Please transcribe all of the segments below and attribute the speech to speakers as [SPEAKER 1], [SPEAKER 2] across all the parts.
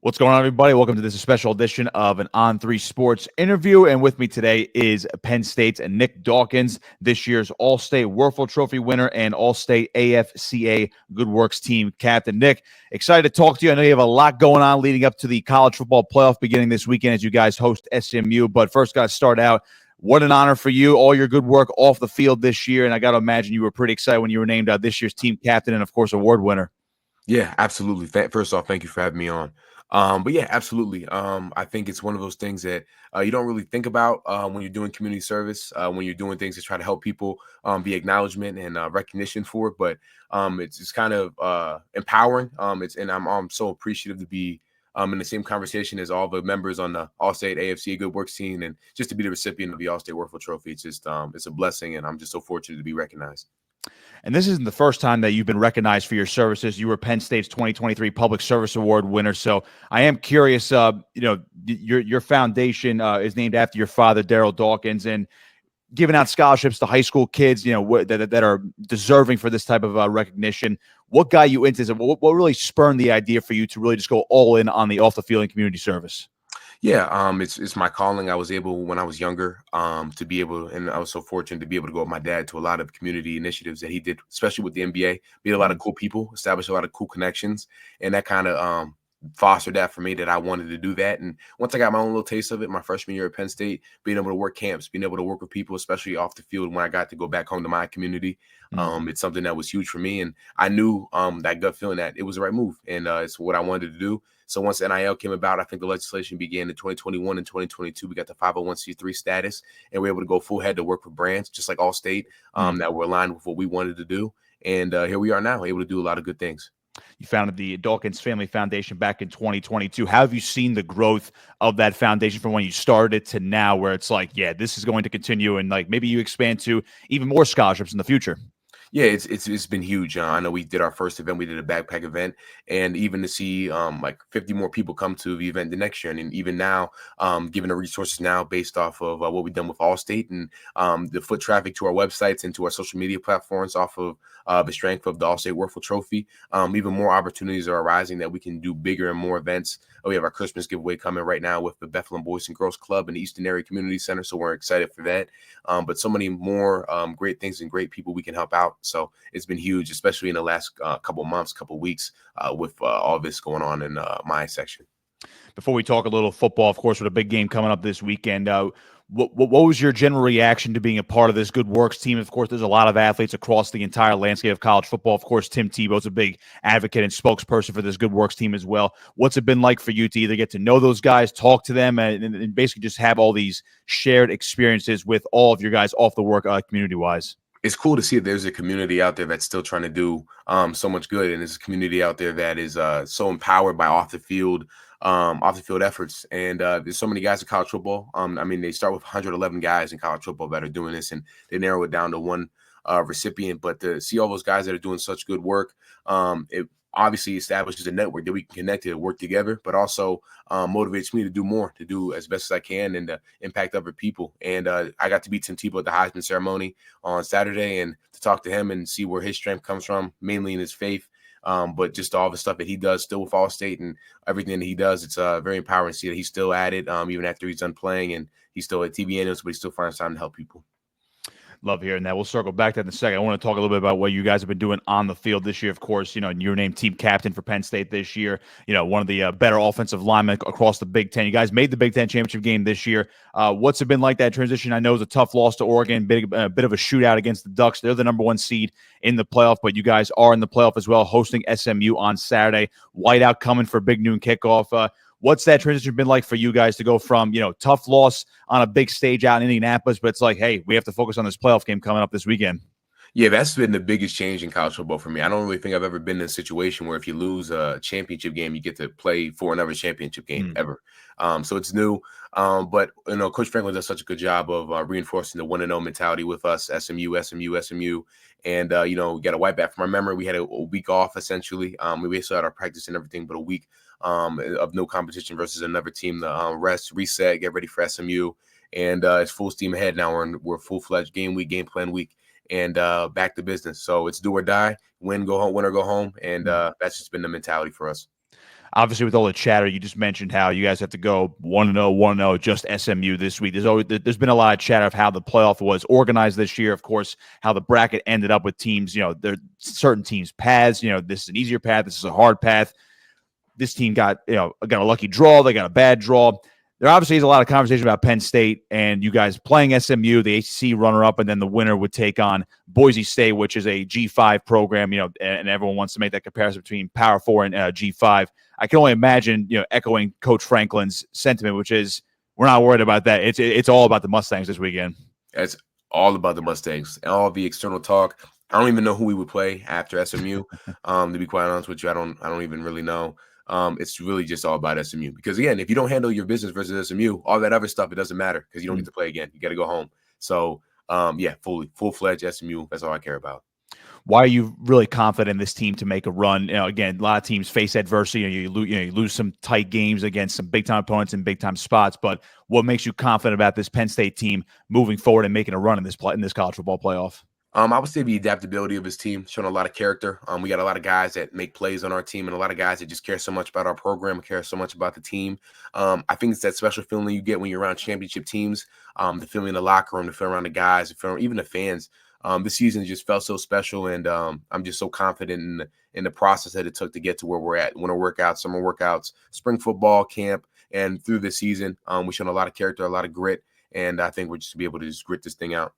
[SPEAKER 1] What's going on, everybody? Welcome to this special edition of an On3 Sports interview. And with me today is Penn State's Nick Dawkins, this year's All-State Wuerffel Trophy winner and All-State AFCA Good Works team captain. Nick, excited to talk to you. I know you have a lot going on leading up to the college football playoff beginning this weekend as you guys host SMU. But first, got to start out. What an honor for you, all your good work off the field this year. And I got to imagine you were pretty excited when you were named this year's team captain and, of course, award winner.
[SPEAKER 2] Yeah, absolutely. First off, thank you for having me on. But yeah, absolutely. I think it's one of those things that you don't really think about when you're doing community service, when you're doing things to try to help people, be acknowledgement and recognition for it. But it's kind of empowering. I'm so appreciative to be in the same conversation as all the members on the All-State AFC Good Works team, and just to be the recipient of the All-State Wuerffel Trophy. It's just it's a blessing, and I'm just so fortunate to be recognized.
[SPEAKER 1] And this isn't the first time that you've been recognized for your services. You were Penn State's 2023 Public Service Award winner. So I am curious, your foundation is named after your father, Daryl Dawkins, and giving out scholarships to high school kids, that are deserving for this type of recognition. What got you into this? What really spurned the idea for you to really just go all in on the off the field and community service?
[SPEAKER 2] Yeah, it's my calling. I was able when I was younger to be able, and I was so fortunate to be able to go with my dad to a lot of community initiatives that he did, especially with the NBA. Meet a lot of cool people, establish a lot of cool connections, and that kind of fostered that for me that I wanted to do that. And once I got my own little taste of it, my freshman year at Penn State, being able to work camps, being able to work with people, especially off the field when I got to go back home to my community, it's something that was huge for me. And I knew that gut feeling that it was the right move, and it's what I wanted to do. So once NIL came about, I think the legislation began in 2021 and 2022. We got the 501c3 status, and we were able to go full head to work with brands, just like Allstate, that were aligned with what we wanted to do. And here we are now, able to do a lot of good things.
[SPEAKER 1] You founded the Dawkins Family Foundation back in 2022. How have you seen the growth of that foundation from when you started to now, where it's like, yeah, this is going to continue, and like maybe you expand to even more scholarships in the future?
[SPEAKER 2] Yeah, it's been huge. I know we did our first event. We did a backpack event, and even to see like 50 more people come to the event the next year, and even now, given the resources now based off of what we've done with Allstate and the foot traffic to our websites and to our social media platforms off of the strength of the All-State Wuerffel Trophy, even more opportunities are arising that we can do bigger and more events. We have our Christmas giveaway coming right now with the Bethlehem Boys and Girls Club and the Eastern Area Community Center, so we're excited for that. But so many more great things and great people we can help out. So it's been huge, especially in the last couple months, couple weeks with all this going on in my section.
[SPEAKER 1] Before we talk a little football, of course, with a big game coming up this weekend, what was your general reaction to being a part of this Good Works team? Of course, there's a lot of athletes across the entire landscape of college football. Of course, Tim Tebow's a big advocate and spokesperson for this Good Works team as well. What's it been like for you to either get to know those guys, talk to them, and basically just have all these shared experiences with all of your guys off the work community-wise?
[SPEAKER 2] It's cool to see that there's a community out there that's still trying to do so much good, and there's a community out there that is so empowered by off the field efforts. And there's so many guys in college football. I mean, they start with 111 guys in college football that are doing this, and they narrow it down to one recipient. But to see all those guys that are doing such good work, it obviously establishes a network that we can connect to work together, but also motivates me to do more, to do as best as I can, and to impact other people. And I got to meet Tim Tebow at the Heisman ceremony on Saturday, and to talk to him and see where his strength comes from, mainly in his faith. But just all the stuff that he does still with Allstate and everything that he does, it's very empowering to see that he's still at it, even after he's done playing, and he's still at TVN, but he still finds time to help people.
[SPEAKER 1] Love hearing that. We'll circle back to that in a second. I want to talk a little bit about what you guys have been doing on the field this year. Of course, you're named team captain for Penn State this year. One of the better offensive linemen across the Big Ten. You guys made the Big Ten championship game this year. What's it been like, that transition? I know it was a tough loss to Oregon, a bit of a shootout against the Ducks. They're the number 1 seed in the playoff, but you guys are in the playoff as well, hosting SMU on Saturday. Whiteout coming for big noon kickoff. What's that transition been like for you guys to go from, tough loss on a big stage out in Indianapolis, but it's like, hey, we have to focus on this playoff game coming up this weekend?
[SPEAKER 2] Yeah, that's been the biggest change in college football for me. I don't really think I've ever been in a situation where if you lose a championship game, you get to play for another championship game ever. So it's new. But, Coach Franklin does such a good job of reinforcing the 1-0 mentality with us, SMU. And, we got a wipe back from our memory. We had a week off, essentially. We still had our practice and everything, but a week of no competition versus another team to rest, reset, get ready for SMU. And it's full steam ahead now. We're full-fledged game plan week. And back to business. So it's do or die, win or go home. And that's just been the mentality for us.
[SPEAKER 1] Obviously, with all the chatter, you just mentioned how you guys have to go 1-0, 1-0, just SMU this week. There's been a lot of chatter of how the playoff was organized this year. Of course, how the bracket ended up with teams. There certain teams paths. This is an easier path. This is a hard path. This team got a lucky draw. They got a bad draw. There obviously is a lot of conversation about Penn State and you guys playing SMU, the ACC runner-up, and then the winner would take on Boise State, which is a G5 program, and everyone wants to make that comparison between Power 4 and G5. I can only imagine, echoing Coach Franklin's sentiment, which is we're not worried about that. It's all about the Mustangs this weekend.
[SPEAKER 2] It's all about the Mustangs and all the external talk. I don't even know who we would play after SMU. To be quite honest with you, I don't even really know. It's really just all about SMU because again, if you don't handle your business versus SMU, all that other stuff, it doesn't matter because you don't get to play again. You got to go home. So full-fledged SMU. That's all I care about.
[SPEAKER 1] Why are you really confident in this team to make a run? Again, a lot of teams face adversity. You lose some tight games against some big-time opponents in big-time spots. But what makes you confident about this Penn State team moving forward and making a run in this college football playoff?
[SPEAKER 2] I would say the adaptability of his team, showing a lot of character. We got a lot of guys that make plays on our team and a lot of guys that just care so much about our program and care so much about the team. I think it's that special feeling you get when you're around championship teams, the feeling in the locker room, the feeling around the guys, the feeling, even the fans. This season just felt so special, and I'm just so confident in the process that it took to get to where we're at. Winter workouts, summer workouts, spring football camp, and through this season, we've shown a lot of character, a lot of grit, and I think we're just to be able to just grit this thing out.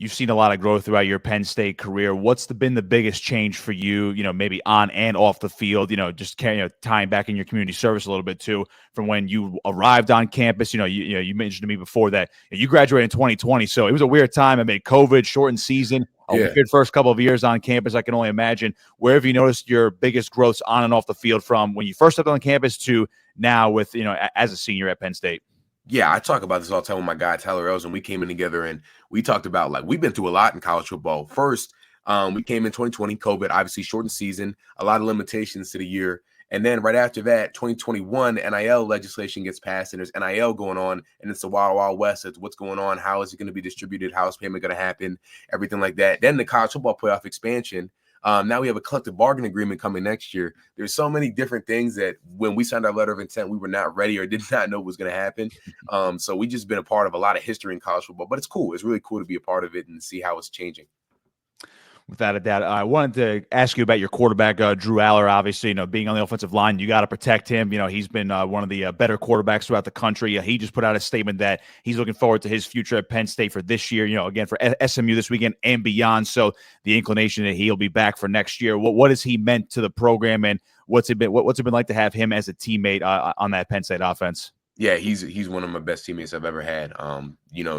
[SPEAKER 1] You've seen a lot of growth throughout your Penn State career. What's been the biggest change for you, maybe on and off the field, just tying back in your community service a little bit too, from when you arrived on campus? You mentioned to me before that you graduated in 2020. So it was a weird time. I mean, COVID, shortened season, a weird first couple of years on campus. I can only imagine. Where have you noticed your biggest growths on and off the field from when you first stepped on campus to now with, as a senior at Penn State?
[SPEAKER 2] Yeah, I talk about this all the time with my guy, Tyler Ells, we came in together and we talked about, we've been through a lot in college football. First, we came in 2020, COVID, obviously shortened season, a lot of limitations to the year. And then right after that, 2021, NIL legislation gets passed and there's NIL going on and it's the wild, wild west. It's what's going on. How is it going to be distributed? How is payment going to happen? Everything like that. Then the college football playoff expansion. Now we have a collective bargaining agreement coming next year. There's so many different things that when we signed our letter of intent, we were not ready or did not know was going to happen. So we just been a part of a lot of history in college football, but it's cool. It's really cool to be a part of it and see how it's changing.
[SPEAKER 1] Without a doubt. I wanted to ask you about your quarterback, Drew Allar. Obviously, being on the offensive line, you got to protect him. He's been one of the better quarterbacks throughout the country. He just put out a statement that he's looking forward to his future at Penn State for this year, again, for SMU this weekend and beyond. So the inclination that he'll be back for next year. What has he meant to the program, and what's it been like to have him as a teammate on that Penn State offense?
[SPEAKER 2] Yeah, he's one of my best teammates I've ever had.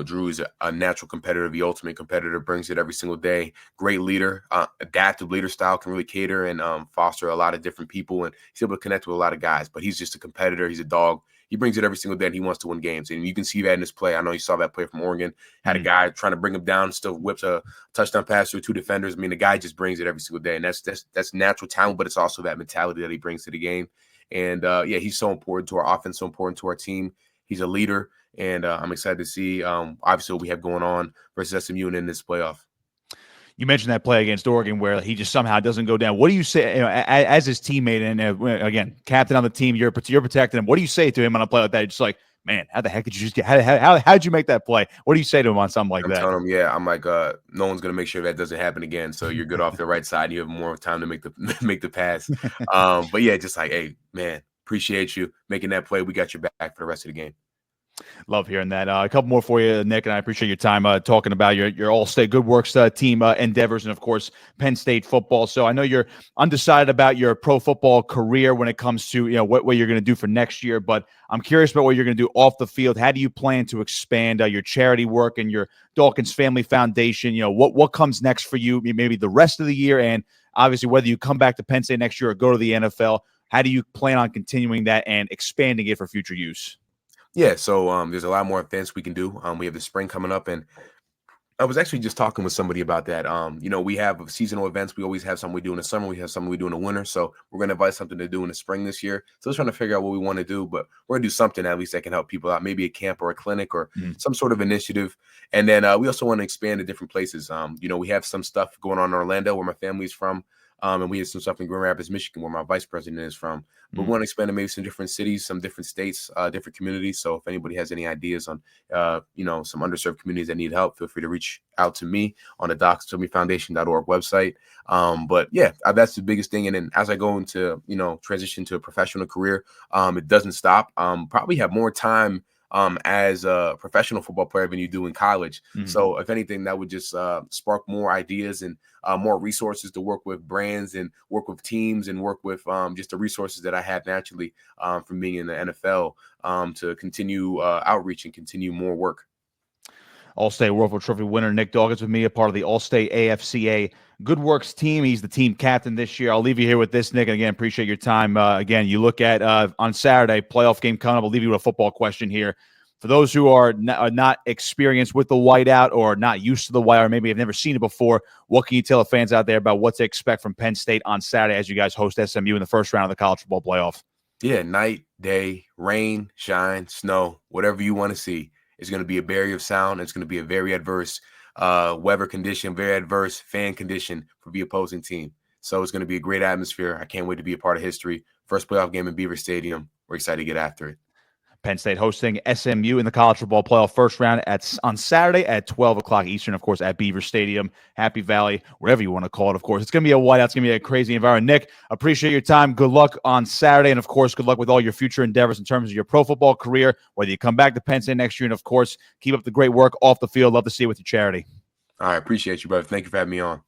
[SPEAKER 2] Drew is a natural competitor, the ultimate competitor, brings it every single day. Great leader, adaptive leader style, can really cater and foster a lot of different people, and he's able to connect with a lot of guys. But he's just a competitor. He's a dog. He brings it every single day, and he wants to win games. And you can see that in his play. I know you saw that play from Oregon. Had a guy trying to bring him down, still whips a touchdown pass through two defenders. I mean, the guy just brings it every single day, and that's natural talent, but it's also that mentality that he brings to the game. And, he's so important to our offense, so important to our team. He's a leader, and I'm excited to see, obviously, what we have going on versus SMU and in this playoff.
[SPEAKER 1] You mentioned that play against Oregon where he just somehow doesn't go down. What do you say as his teammate and, again, captain on the team, you're protecting him. What do you say to him on a play like that? Just like, man, how the heck did you just get – how'd you make that play? What do you say to him on something like that?
[SPEAKER 2] I'm telling him, I'm like, no one's going to make sure that doesn't happen again. So you're good off the right side. You have more time to make the pass. But, just like, hey, man, appreciate you making that play. We got your back for the rest of the game.
[SPEAKER 1] Love hearing that. A couple more for you, Nick, and I appreciate your time talking about your All-State Good Works team endeavors and, of course, Penn State football. So I know you're undecided about your pro football career when it comes to what you're going to do for next year, but I'm curious about what you're going to do off the field. How do you plan to expand your charity work and your Dawkins Family Foundation? What comes next for you, maybe the rest of the year, and obviously whether you come back to Penn State next year or go to the NFL, how do you plan on continuing that and expanding it for future use?
[SPEAKER 2] Yeah, so there's a lot more events we can do. We have the spring coming up, and I was actually just talking with somebody about that. We have seasonal events. We always have something we do in the summer. We have something we do in the winter. So we're going to invite something to do in the spring this year. So we're trying to figure out what we want to do, but we're going to do something at least that can help people out, maybe a camp or a clinic or some sort of initiative. And then we also want to expand to different places. We have some stuff going on in Orlando where my family's from. And we had some stuff in Grand Rapids, Michigan, where my vice president is from. But we want to expand to maybe some different cities, some different states, different communities. So if anybody has any ideas on, some underserved communities that need help, feel free to reach out to me on the DawkinsFoundation.org website. But yeah, that's the biggest thing. And then as I go into, transition to a professional career, it doesn't stop. Probably have more time as a professional football player than you do in college. So if anything, that would just spark more ideas and more resources to work with brands and work with teams and work with just the resources that I had naturally from being in the NFL to continue outreach and continue more work.
[SPEAKER 1] All-State Wuerffel Trophy winner Nick Dawkins with me, a part of the All-State AFCA Good Works team. He's the team captain this year. I'll leave you here with this, Nick, and again, appreciate your time. Again, you look at on Saturday, playoff game coming up. I'll leave you with a football question here. For those who are not experienced with the whiteout or not used to the whiteout, or maybe have never seen it before, what can you tell the fans out there about what to expect from Penn State on Saturday as you guys host SMU in the first round of the college football playoff?
[SPEAKER 2] Yeah, night, day, rain, shine, snow, whatever you want to see. It's going to be a barrier of sound. It's going to be a very adverse weather condition, very adverse fan condition for the opposing team. So it's going to be a great atmosphere. I can't wait to be a part of history. First playoff game in Beaver Stadium. We're excited to get after it.
[SPEAKER 1] Penn State hosting SMU in the college football playoff first round on Saturday at 12 o'clock Eastern, of course, at Beaver Stadium, Happy Valley, whatever you want to call it, of course. It's going to be a whiteout. It's going to be a crazy environment. Nick, appreciate your time. Good luck on Saturday, and, of course, good luck with all your future endeavors in terms of your pro football career, whether you come back to Penn State next year, and, of course, keep up the great work off the field. Love to see you with your charity.
[SPEAKER 2] I appreciate you, brother. Thank you for having me on.